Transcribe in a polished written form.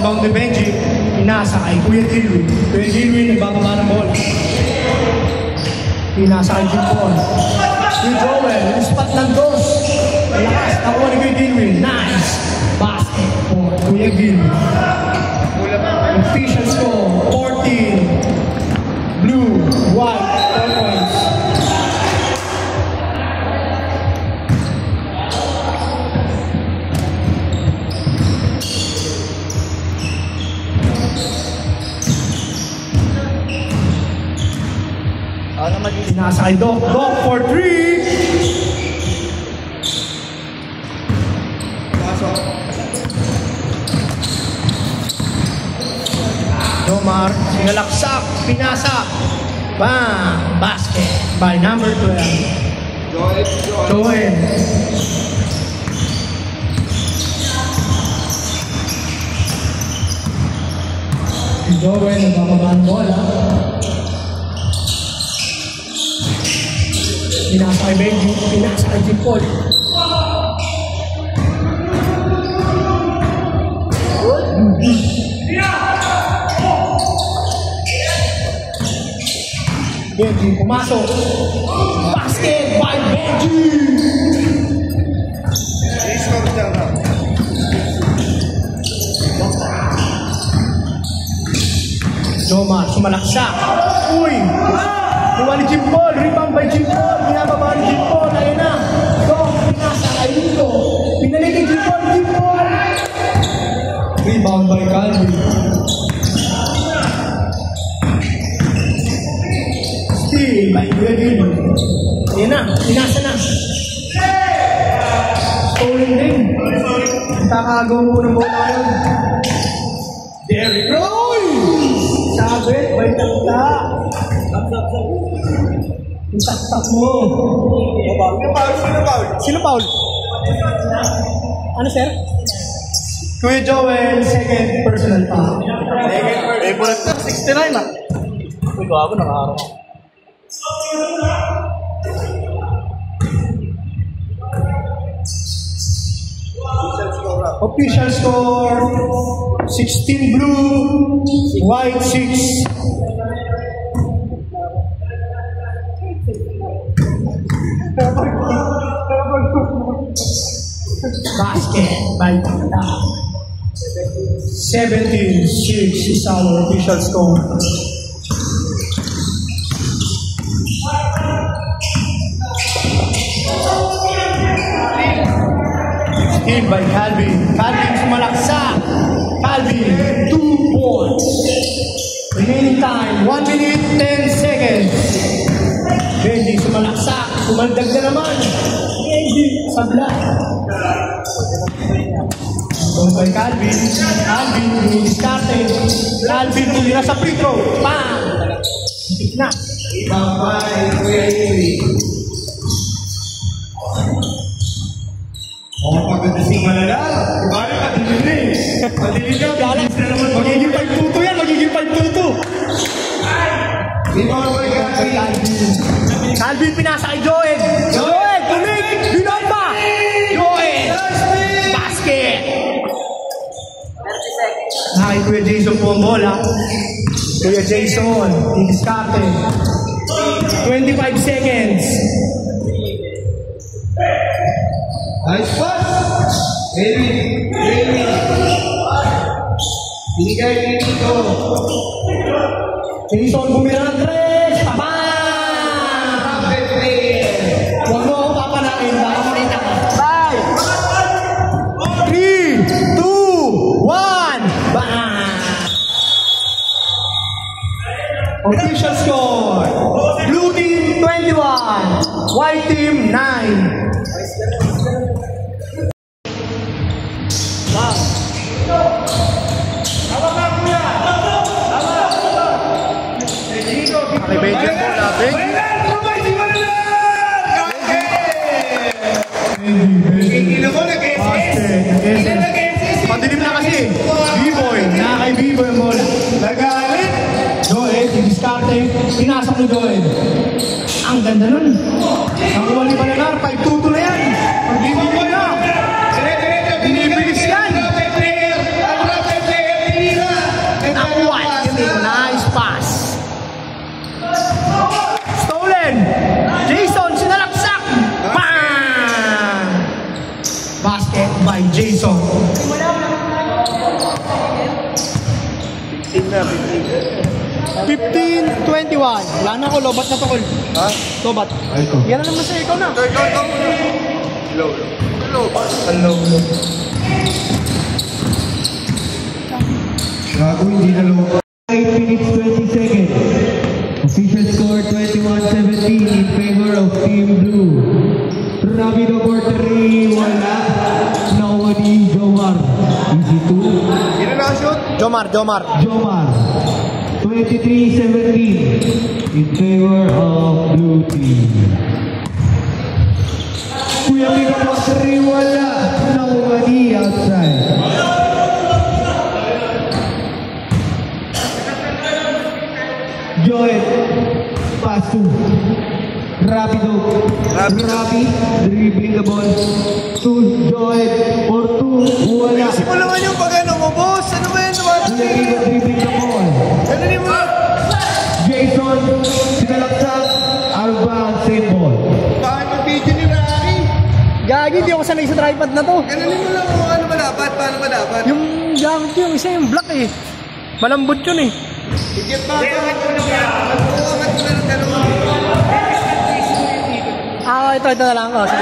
rebound ni Benji. Pinasa kay Kuya Gilwin. Kuya Gilwin, nagbababa ng bola. Pinasa kay Jim Paul. Si Joel, yung spot ng dos. Malakas, nakuha ni Kuya Gilwin. Nice! Basket for Kuya Gilwin. Official score, 14. Blue, white, 4 points. Nasa kay Doc. Doc for 3. Domar, sinalaksak, pinasa. Bam! Basket by number 12. Joel. Joel, nagbababa ang bola. Pinasa kay Benji, pinasa kay Jim Paul. Benji, pumasok. Basket by Benji! Domar, sumalaksak. Uy! Kuha ni Jim Paul, rebound by Jim Paul. Binababa ni Jim Paul, ayun na. Dok, pinasa kay Nico. Pinalik kay Jim Paul, Jim Paul. Rebound by Calvin. Steal by Kuya Gilwin. Ayun na, pinasa na. Stolen din. Takagaw mo ng bola yun. Derrick Rose! Sabit, by Tagta. Taktak mo. Sino Paul? Ano, sir? Kuya Joel, second personal foul. Favorite na, 69 ah. Uy, gago, nakaharap. Official score, 16 blue, white 6. Basket by Tata. 17-6 is our official score. Steal by Calvin. Calvin sumalaksak. Calvin, 2 points. Remaining time, 1 minute, 10 seconds. Benji sumalaksak. Sumaldag na naman. Benji sa black. Ito kay Calvin. Calvin, discarded. Calvin, tulira sa free throw. Bang! Hit na. Ibabay, Kuya Gilwin. Pagdating malala, ibalik ka din. Padilig ka, magiging 5-2 yan, magiging 5-2. ibabay ka kay Calvin, pinasa kay Joel. Joel, tulig! Binon pa! Joel! Basket! 30 seconds. Nakay Kuya Jason po ang bola. Kuya Jason, i-discarte. 25 seconds. Nice pass! Baby! Binigay ni Nico. Jason, bumira ng tres! Taba! Huwag mo akong papanain. Baka makita ka. 5, 3, 2, 1, bang! Official score. Blue team 21. White team 9. Okay, Benji ang bola. Benji. Padilim na kasi. B-boy. Nakakay B-boy ang bola. Nagalit! Joel, i-discarte. Pinasok ni Joel. Ang ganda nun. Ang kuwali pa na nar. 5-2 na yan. Pag-ibig na. Binibilis yan. by Jason. 15-21. Wala na ako, lobat na to, Col. Ha? Lobat. Ay ko. Yan na naman sa'yo, ikaw na. Hello. Gago, hindi na low. 8 minutes 20 seconds. Official score 21-17 in favor of Team Blue. Rabido for 3, wala. Nawani Jomar. Easy 2. Sino na-shoot? Jomar. Jomar. 23-17 in favor of Blue Team. Kuya Rabido for 3, wala. Nawani outside. Joel, pass to Rapido. Rapi, dribbling the ball to Joel for 2, wala. Isip mo naman yung pag-ano mo, boss. Ano ba yan naman? Kuya Rico dribbling the ball. Ano mo? Jason, sinalaksak, Arban, same ball. Bakit yung video ni Rocky? Gagi, di ako sanay sa tripod na to. Ganunin mo lang kung ano ba dapat, paano ba dapat? Yung gamit ko, yung isa yung black eh. Malambot yun eh. Higit pa ito. Ano ba ng gano'n? Ito na lang. Oh, sige.